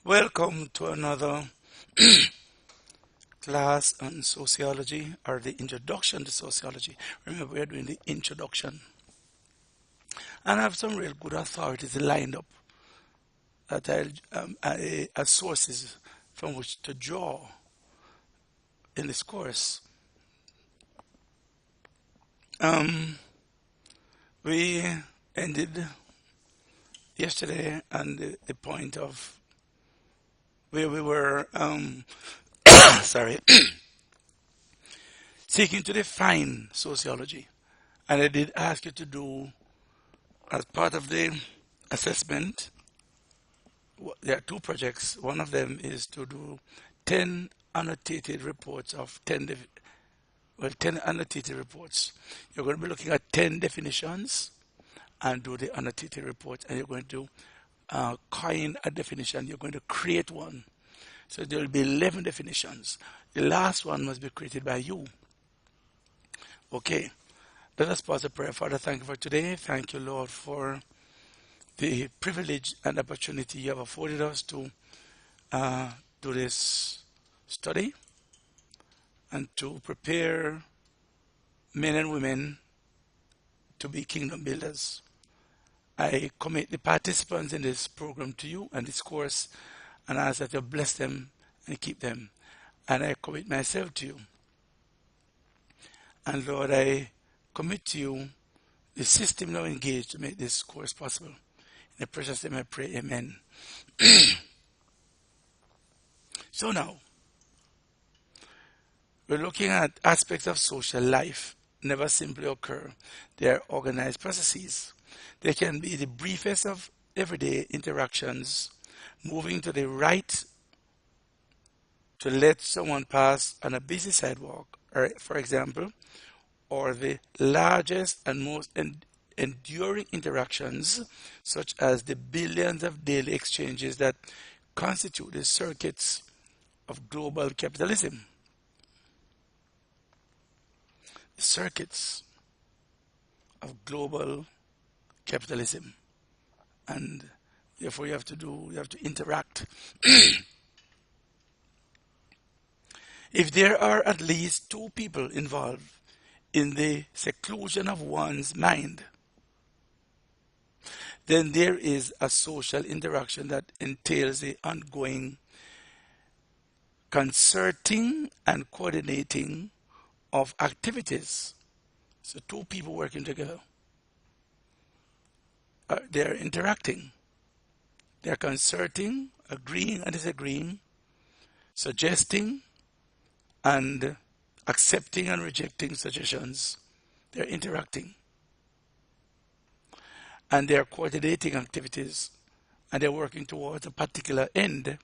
Welcome to another class on sociology or the introduction to sociology. Remember, we are doing the introduction. And I have some real good authorities lined up that as sources from which to draw in this course. Um, we ended yesterday on the point of where we were, sorry, seeking to define sociology. And I did ask you to do, as part of the assessment, there are two projects. One of them is to do 10 annotated reports of 10 annotated reports. You're going to be looking at 10 definitions and do the annotated report, and you're going to coin a definition. You're going to create one. So there will be 11 definitions. The last one must be created by you. Okay. Let us pause a prayer. Father, thank you for today. Thank you, Lord, for the privilege and opportunity you have afforded us to do this study and to prepare men and women to be kingdom builders. I commit the participants in this program to you and this course and ask that you bless them and keep them. And I commit myself to you. And Lord, I commit to you the system now engaged to make this course possible. In the precious name I pray, amen. So now, we're looking at aspects of social life never simply occur. They are organized processes. They can be the briefest of everyday interactions, moving to the right to let someone pass on a busy sidewalk, or, for example, or the largest and most enduring interactions, such as the billions of daily exchanges that constitute the circuits of global capitalism. The circuits of global capitalism. And therefore you have to interact. If there are at least two people involved in the seclusion of one's mind, then there is a social interaction that entails the ongoing concerting and coordinating of activities. So two people working together. They're interacting. They're concerting, agreeing and disagreeing, suggesting and accepting and rejecting suggestions. They're interacting. And they're coordinating activities. And they're working towards a particular end.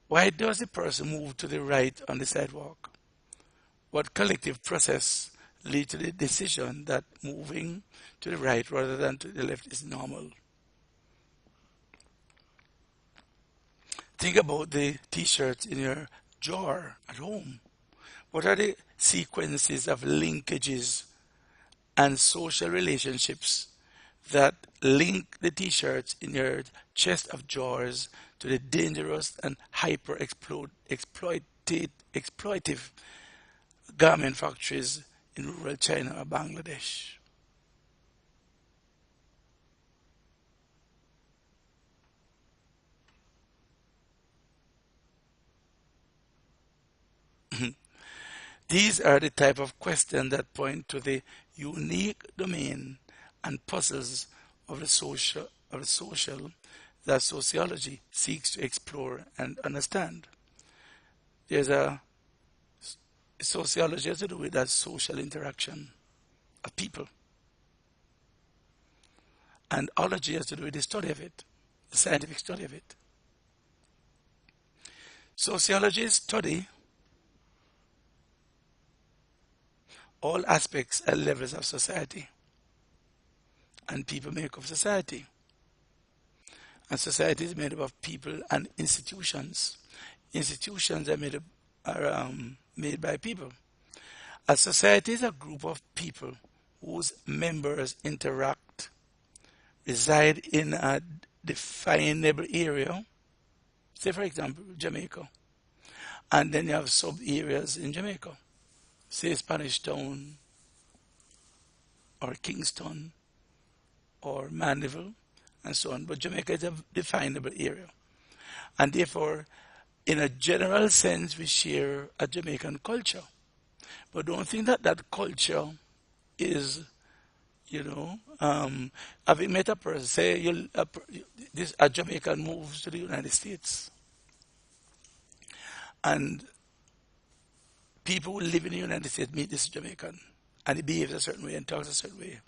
Why does the person move to the right on the sidewalk? What collective process leads to the decision that moving to the right rather than to the left is normal? Think about the t-shirts in your drawer at home. What are the sequences of linkages and social relationships that link the t-shirts in your chest of drawers to the dangerous and exploitive garment factories in rural China or Bangladesh? These are the type of questions that point to the unique domain and puzzles of the social that sociology seeks to explore and understand. There's a sociology has to do with that social interaction of people. And ology has to do with the study of it, the scientific study of it. Sociology study all aspects and levels of society. And people make up society. And society is made up of people and institutions. Institutions are made by people. A society is a group of people whose members interact, reside in a definable area, Say, for example, Jamaica. And then you have sub areas in Jamaica. Say Spanish Town or Kingston or Mandeville and so on. But Jamaica is a definable area. And therefore, in a general sense, we share a Jamaican culture. But don't think that that culture is, having met a person, say a Jamaican moves to the United States, and people who live in the United States meet this Jamaican, and he behaves a certain way and talks a certain way.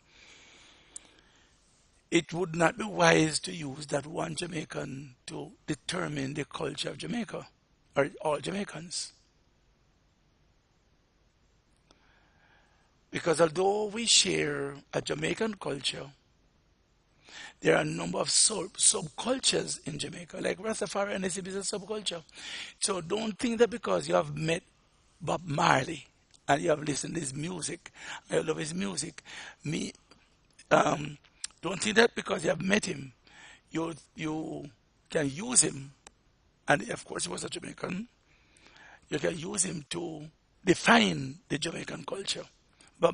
It would not be wise to use that one Jamaican to determine the culture of Jamaica or all Jamaicans. Because although we share a Jamaican culture, there are a number of subcultures in Jamaica, like Rastafarianism is a subculture. So don't think that because you have met Bob Marley and you have listened to his music, I love his music, don't think that because you have met him, you can use him, and of course he was a Jamaican, you can use him to define the Jamaican culture. But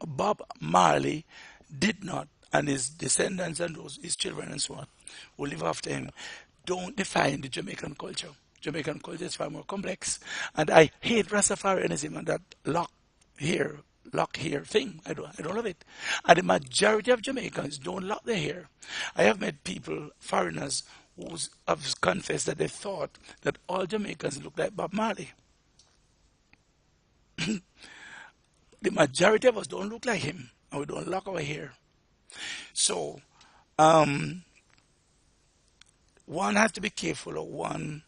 Bob Marley did not, and his descendants and his children and so on, who live after him, don't define the Jamaican culture. Jamaican culture is far more complex. And I hate Rastafarianism and that lock here thing. I don't love it. And the majority of Jamaicans don't lock their hair. I have met people, foreigners, who have confessed that they thought that all Jamaicans look like Bob Marley. The majority of us don't look like him, and we don't lock our hair. So, one has to be careful of one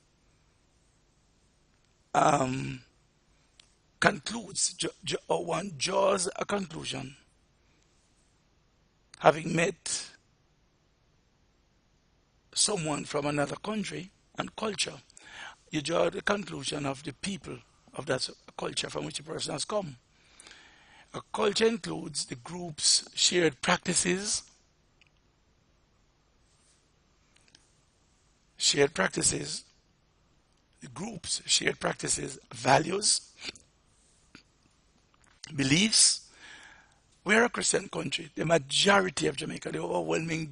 concludes or one draws a conclusion. Having met someone from another country and culture, you draw the conclusion of the people of that culture from which a person has come. A culture includes the group's shared practices, the group's shared practices, values, beliefs. We're a Christian country. The majority of Jamaica, the overwhelming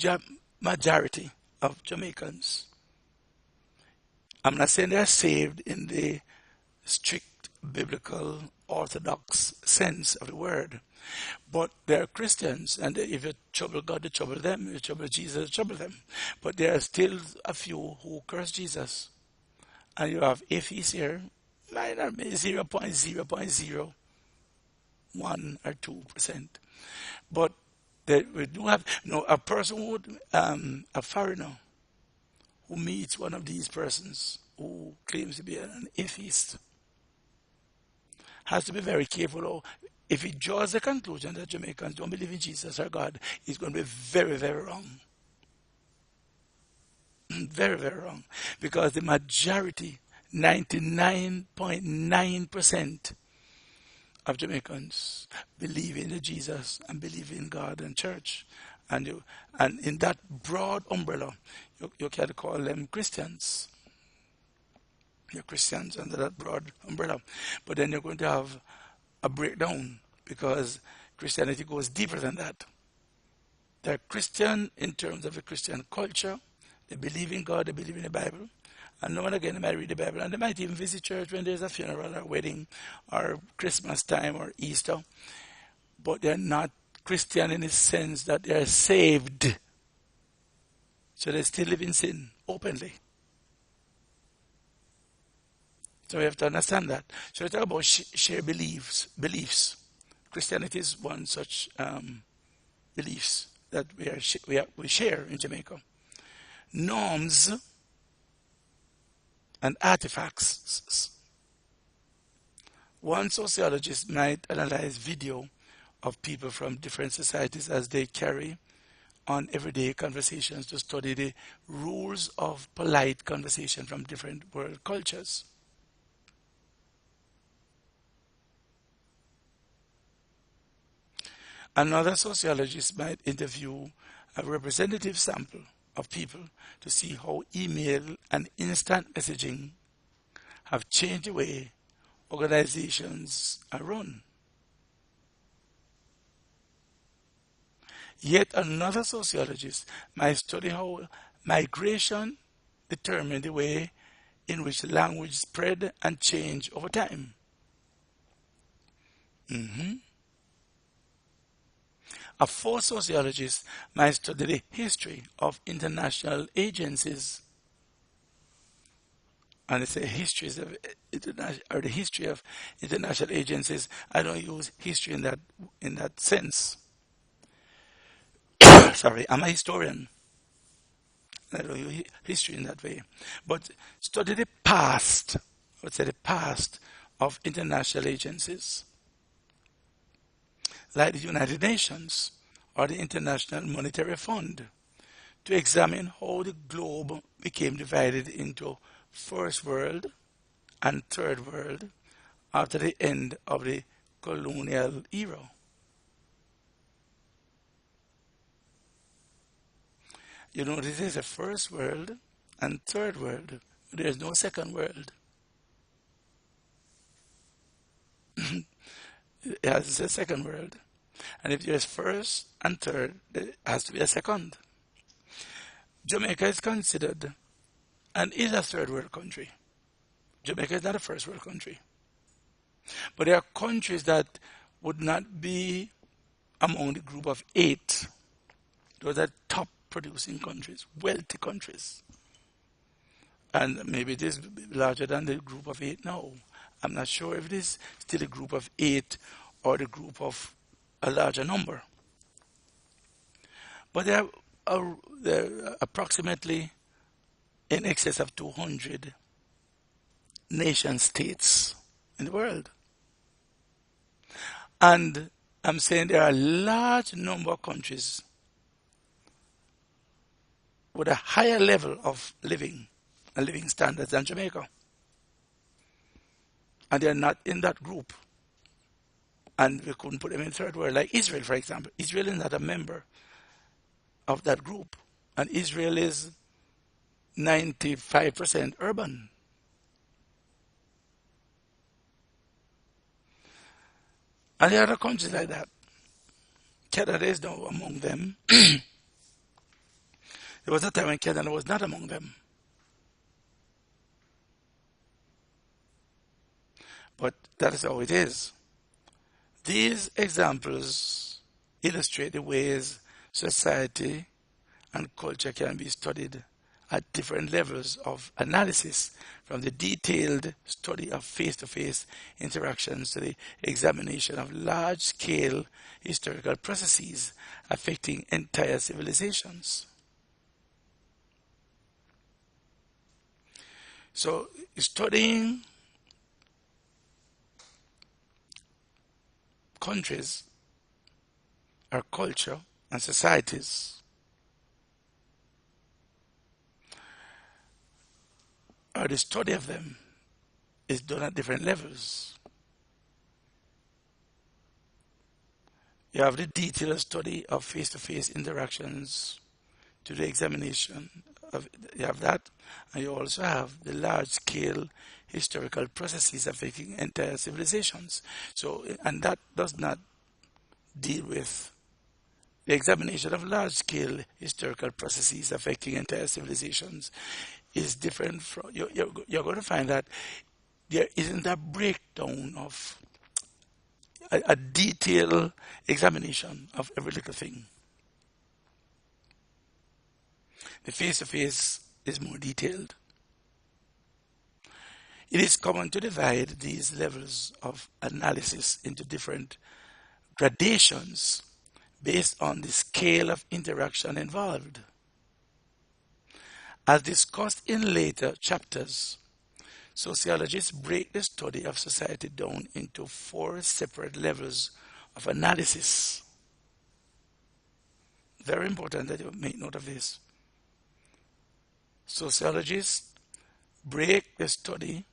majority of Jamaicans. I'm not saying they're saved in the strict biblical orthodox sense of the word, but they're Christians, and if you trouble God, you trouble them. If you trouble Jesus, you trouble them. But there are still a few who curse Jesus, and you have atheists here, minor 0.001 or 2%. But we do have a person who a foreigner who meets one of these persons who claims to be an atheist has to be very careful. If he draws the conclusion that Jamaicans don't believe in Jesus or God, he's going to be very, very wrong. Very, very wrong. Because the majority, 99.9% of Jamaicans believe in Jesus and believe in God and church. And in that broad umbrella, you can call them Christians. You're Christians under that broad umbrella. But then you're going to have a breakdown because Christianity goes deeper than that. They're Christian in terms of the Christian culture. They believe in God, they believe in the Bible. And now and again they might read the Bible. And they might even visit church when there's a funeral or wedding or Christmas time or Easter. But they're not Christian in the sense that they're saved. So they still live in sin openly. So we have to understand that. So we talk about shared beliefs. Christianity is one such beliefs that we share in Jamaica. Norms and artifacts. One sociologist might analyze video of people from different societies as they carry on everyday conversations to study the rules of polite conversation from different world cultures. Another sociologist might interview a representative sample of people to see how email and instant messaging have changed the way organizations are run. Yet another sociologist might study how migration determined the way in which language spread and changed over time. A fourth sociologist might study the history of international agencies, and it's a histories of or the history of international agencies. I don't use history in that sense. Sorry, I'm a historian. I don't use history in that way. But study the past, I would say the past of international agencies, like the United Nations or the International Monetary Fund, to examine how the globe became divided into First World and Third World after the end of the colonial era. You know, this is a First World and Third World. There is no Second World. It has a Second World. And if there is First and Third, there has to be a Second. Jamaica is considered and is a Third World country. Jamaica is not a First World country. But there are countries that would not be among the group of 8. Those are top producing countries, wealthy countries. And maybe it is larger than the group of 8 now. I'm not sure if it is still a group of 8 or the group of a larger number. But there are approximately in excess of 200 nation states in the world. And I'm saying there are a large number of countries with a higher level of living and living standards than Jamaica. And they're not in that group. And we couldn't put them in third world, like Israel, for example. Israel is not a member of that group. And Israel is 95% urban. And there are other countries like that. Canada is now among them. There was a time when Canada was not among them. But that is how it is. These examples illustrate the ways society and culture can be studied at different levels of analysis, from the detailed study of face-to-face interactions to the examination of large-scale historical processes affecting entire civilizations. So, studying countries or culture and societies or the study of them is done at different levels. You have the detailed study of face-to-face interactions to the examination of, you have that, and you also have the large-scale historical processes affecting entire civilizations. So, and that does not deal with the examination of large-scale historical processes affecting entire civilizations is different from, you're going to find that there isn't a breakdown of a detailed examination of every little thing. The face-to-face is more detailed. It is common to divide these levels of analysis into different gradations based on the scale of interaction involved. As discussed in later chapters, sociologists break the study of society down into 4 separate levels of analysis. Very important that you make note of this. Sociologists break the study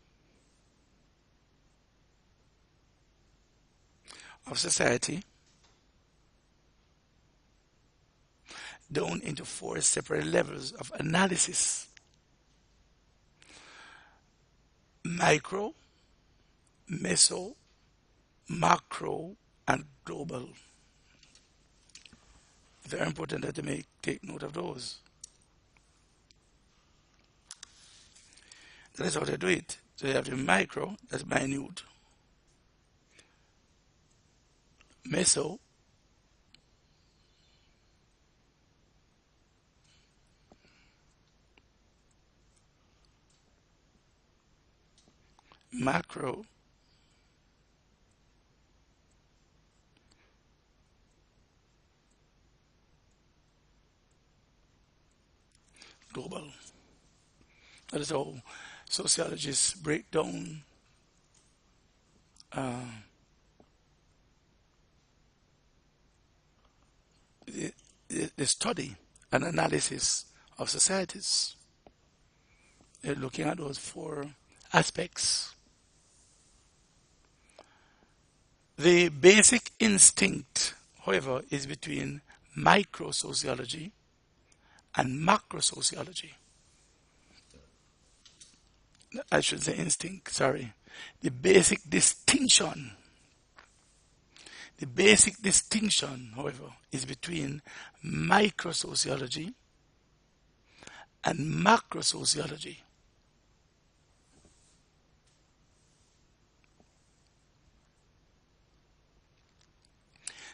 of society down into four separate levels of analysis: micro, meso, macro, and global. Very important that you take note of those. That is how they do it. So you have the micro, that's minute, meso, macro, global. That is how sociologists break down uh, the study and analysis of societies. They're looking at those four aspects. The basic instinct, however, is between micro sociology and macro sociology. I should say instinct, sorry. The basic distinction, however, is between micro sociology and macro sociology.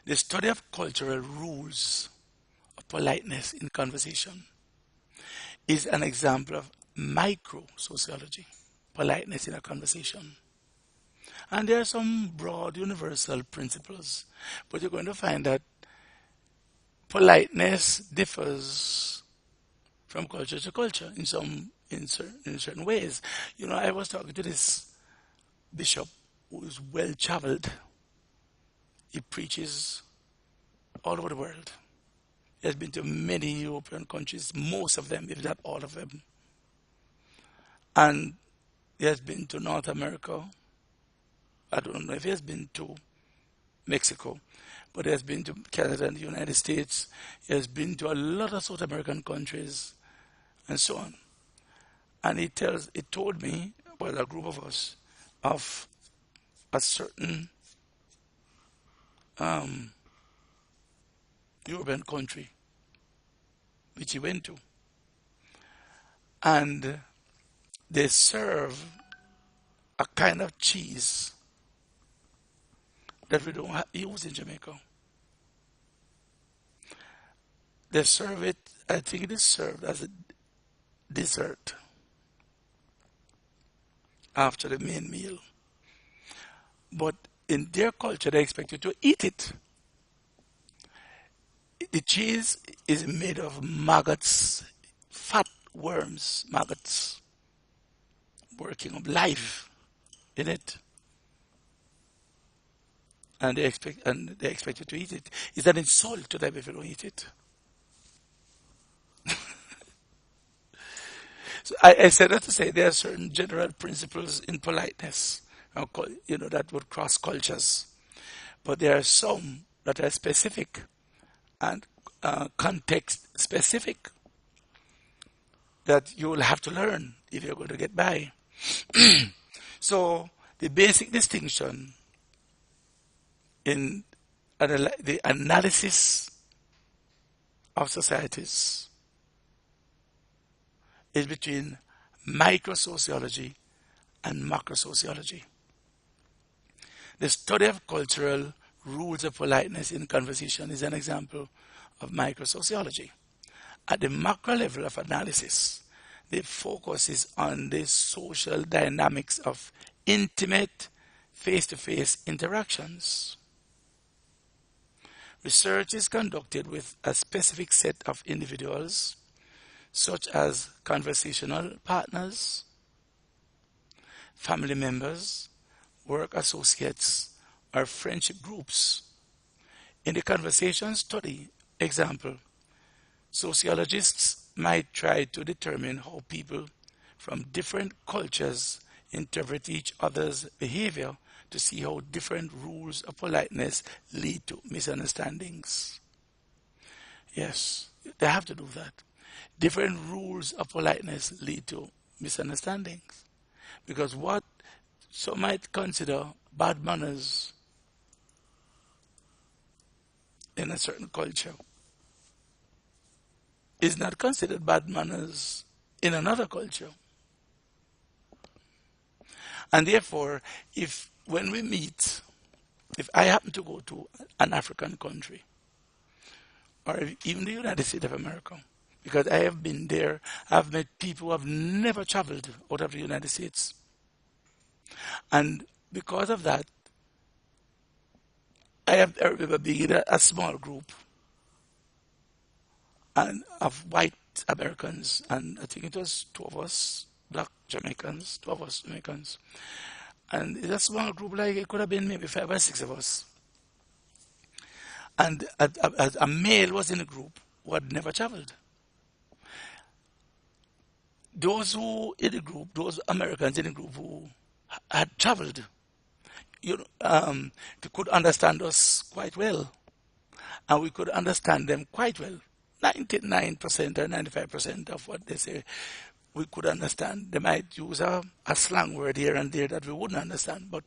The study of cultural rules of politeness in conversation is an example of micro sociology, politeness in a conversation. And there are some broad universal principles, but you're going to find that politeness differs from culture to culture in certain ways. You know, I was talking to this bishop who is well traveled. He preaches all over the world. He has been to many European countries, most of them, if not all of them. And he has been to North America. I don't know if he has been to Mexico, but he has been to Canada and the United States. He has been to a lot of South American countries and so on. And he told me, well, a group of us, of a certain European country which he went to. And they serve a kind of cheese that we don't use in Jamaica. They serve it, I think it is served as a dessert after the main meal. But in their culture, they expect you to eat it. The cheese is made of maggots, fat worms, maggots, working of life in it. And they expect you to eat it. It's an insult to them if you don't eat it. So I said that to say there are certain general principles in politeness, that would cross cultures. But there are some that are specific and context specific that you will have to learn if you're going to get by. So the basic distinction in the analysis of societies is between microsociology and macrosociology. The study of cultural rules of politeness in conversation is an example of microsociology. At the macro level of analysis, the focus is on the social dynamics of intimate face-to-face interactions. Research is conducted with a specific set of individuals, such as conversational partners, family members, work associates, or friendship groups. In the conversation study example, sociologists might try to determine how people from different cultures interpret each other's behavior to see how different rules of politeness lead to misunderstandings. Yes, They have to do that. Different rules of politeness lead to misunderstandings. Because what some might consider bad manners in a certain culture is not considered bad manners in another culture. And therefore, if when we meet, if I happen to go to an African country, or even the United States of America, because I have been there, I've met people who have never traveled out of the United States. And because of that, I remember being in a small group and of white Americans, and I think it was two of us, black Jamaicans, two of us Jamaicans. And it's a small group, like it could have been maybe 5 or 6 of us. And a male was in the group who had never traveled. Those who in the group, those Americans in the group who had traveled, they could understand us quite well. And we could understand them quite well. 99% or 95% of what they say, we could understand. They might use a slang word here and there that we wouldn't understand, but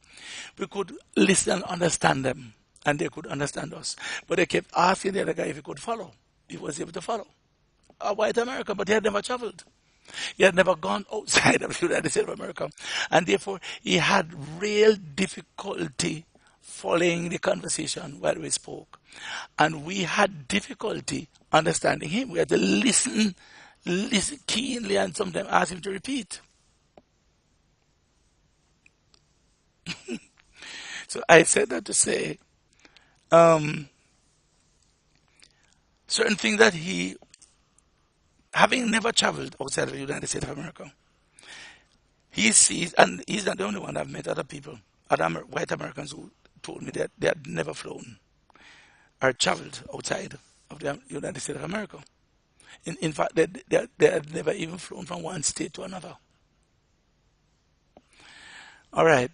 we could listen and understand them, and they could understand us. But they kept asking the other guy if he could follow. He was able to follow. A white American, but he had never traveled. He had never gone outside of the United States of America, and therefore he had real difficulty following the conversation while we spoke. And we had difficulty understanding him. We had to listen keenly and sometimes ask him to repeat. So I said that to say certain things that he, having never traveled outside of the United States of America, he sees, and he's not the only one. I've met other people, other white Americans who told me that they had never flown or traveled outside of the United States of America. In fact, they had never even flown from one state to another. All right.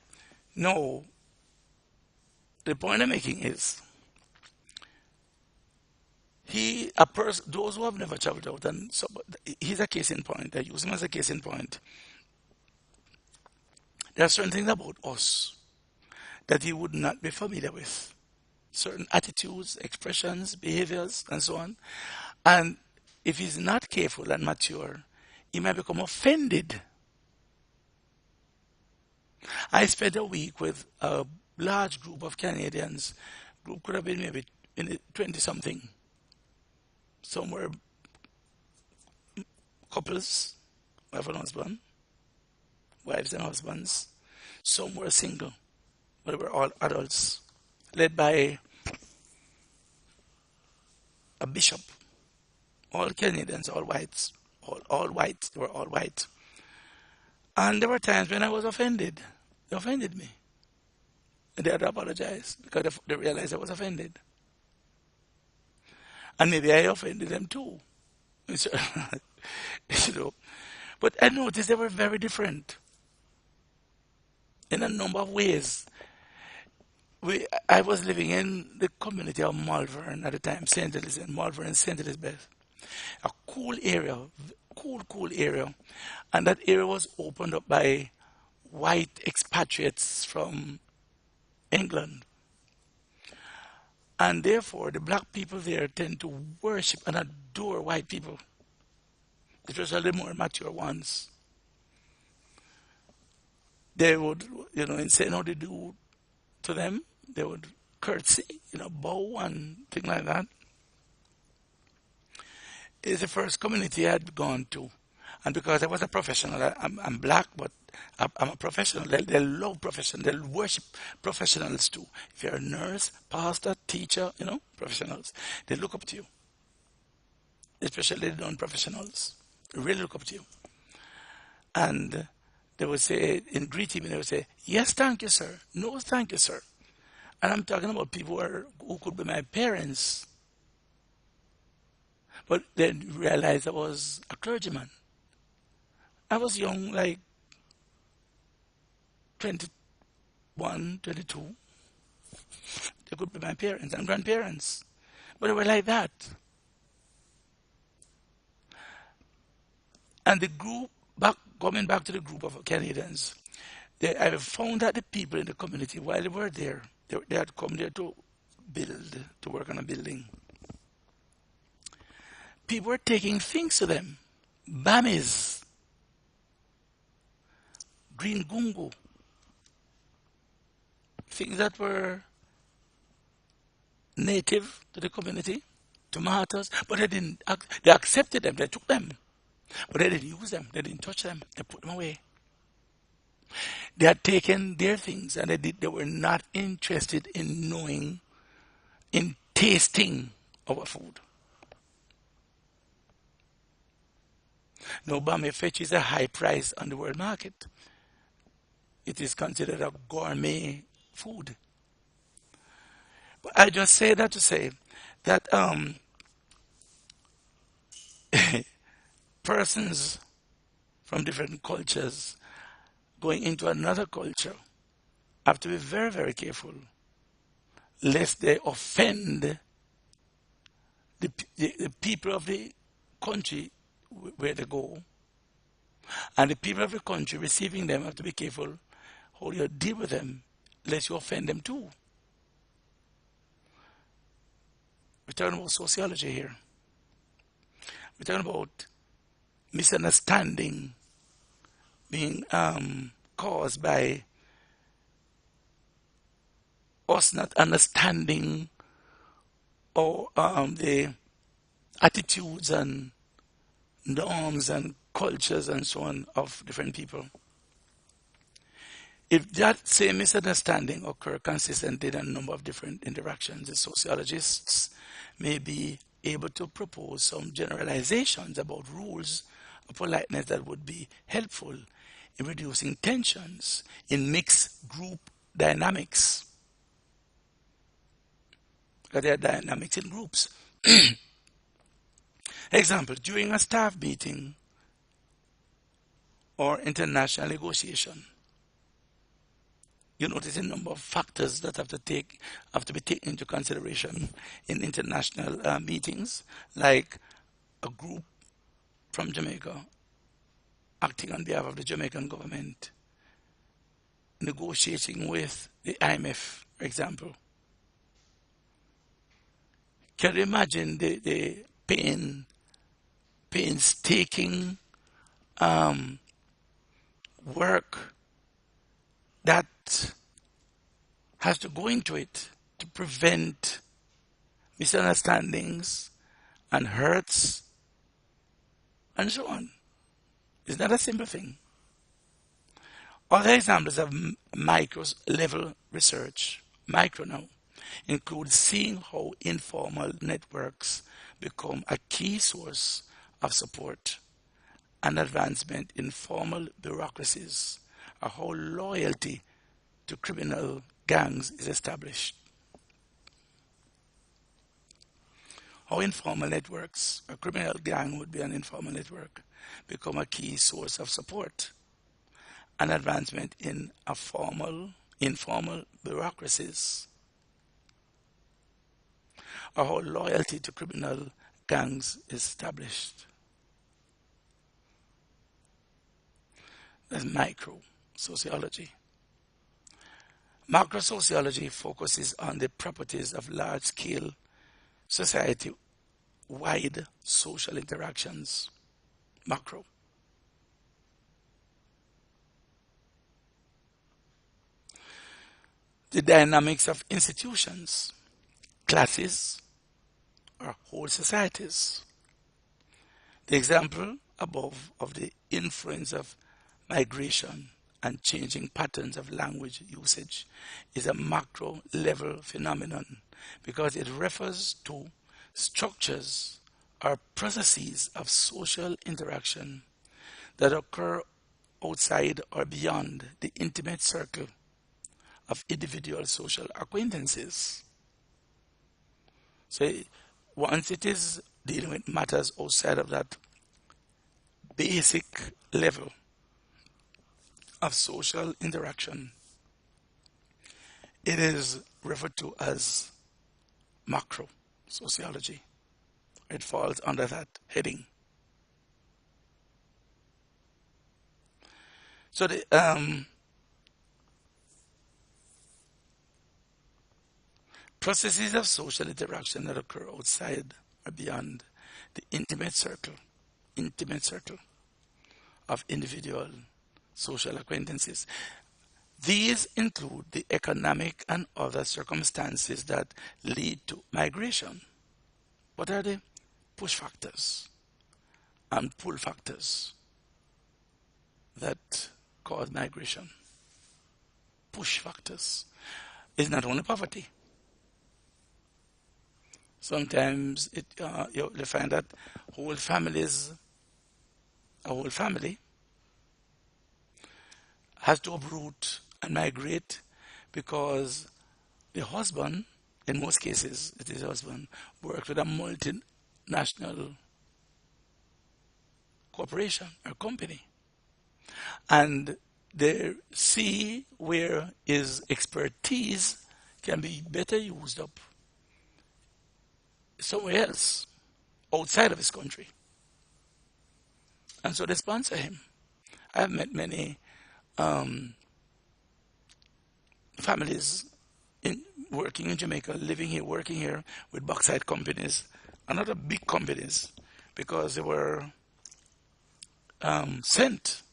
No. The point I'm making is, those who have never traveled out, and so he's a case in point. I use him as a case in point. There are certain things about us that he would not be familiar with. Certain attitudes, expressions, behaviors, and so on. And if he's not careful and mature, he might become offended. I spent a week with a large group of Canadians. Group could have been maybe 20-something. Some were couples, wife and husband, wives and husbands. Some were single, but they were all adults, led by a bishop. All Canadians, all whites, all white. They were all white. And there were times when I was offended. They offended me. And they had to apologize because they realized I was offended. And maybe I offended them too. But I noticed they were very different in a number of ways. I was living in the community of Malvern at the time, St. Elizabeth, Malvern and St. Elizabeth. A cool area, cool area. And that area was opened up by white expatriates from England. And therefore, the black people there tend to worship and adore white people, especially the more mature ones. They would, in saying how they do to them, they would curtsy, bow and things like that. It's the first community I had gone to. And because I was a professional, I'm black, but I'm a professional. They love professionals. They worship professionals too. If you're a nurse, pastor, teacher, professionals, they look up to you. Especially the non-professionals. They really look up to you. And they would say, in greeting me, they would say, yes, thank you, sir. No, thank you, sir. And I'm talking about people who could be my parents. But then realized I was a clergyman. I was young, like 21, 22. They could be my parents and grandparents. But they were like that. And the group, back coming back to the group of Canadians, I have found that the people in the community, while they were there, they had come there to build, to work on a building. People were taking things to them, bammies, green gungo, things that were native to the community, tomatoes, but they didn't. They accepted them, they took them, but they didn't use them, they didn't touch them, they put them away. They had taken their things and they were not interested in knowing, in tasting our food. Now, Bame fetch is a high price on the world market. It is considered a gourmet food. But I just say that to say that persons from different cultures going into another culture have to be very, very careful lest they offend the people of the country where they go. And the people of the country receiving them have to be careful how you deal with them, lest you offend them too. We're talking about sociology here. We're talking about misunderstanding being caused by us not understanding or the attitudes and norms and cultures and so on of different people. If that same misunderstanding occur consistently in a number of different interactions, the sociologists may be able to propose some generalizations about rules of politeness that would be helpful in reducing tensions in mixed group dynamics. Because there are dynamics in groups. Example, during a staff meeting or international negotiation, you notice a number of factors that have to be taken into consideration in international meetings, like a group from Jamaica acting on behalf of the Jamaican government, negotiating with the IMF, for example. Can you imagine the painstaking work that has to go into it to prevent misunderstandings and hurts and so on? It's not a simple thing. Other examples of micro level research, micro now, include seeing how informal networks become a key source of support and advancement in formal bureaucracies, or how loyalty to criminal gangs is established. How informal networks, a criminal gang would be an informal network, become a key source of support and advancement in informal bureaucracies, or how loyalty to criminal gangs is established. That's micro sociology. Macro sociology focuses on the properties of large-scale society-wide social interactions. Macro. The dynamics of institutions, classes, or whole societies. The example above of the influence of migration and changing patterns of language usage is a macro level phenomenon because it refers to structures or processes of social interaction that occur outside or beyond the intimate circle of individual social acquaintances. So once it is dealing with matters outside of that basic level of social interaction, it is referred to as macro sociology. It falls under that heading. So the processes of social interaction that occur outside or beyond the intimate circle of individual social acquaintances. These include the economic and other circumstances that lead to migration. What are the push factors and pull factors that cause migration? Push factors is not only poverty. Sometimes you find that whole families, a whole family has to uproot and migrate because the husband, in most cases, it is husband, works with a multinational corporation or company. And they see where his expertise can be better used up somewhere else, outside of his country. And so they sponsor him. I've met many families working in Jamaica, living here, working here with bauxite companies, and other big companies, because they were sent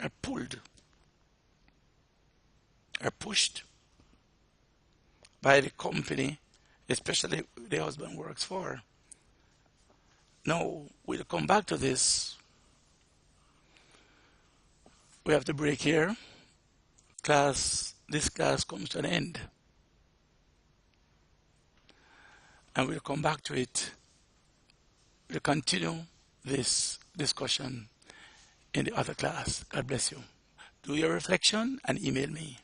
or pulled or pushed by the company, especially the husband works for. Now, we'll come back to this. We have to break here. This class comes to an end. And we'll come back to it. We'll continue this discussion in the other class. God bless you. Do your reflection and email me.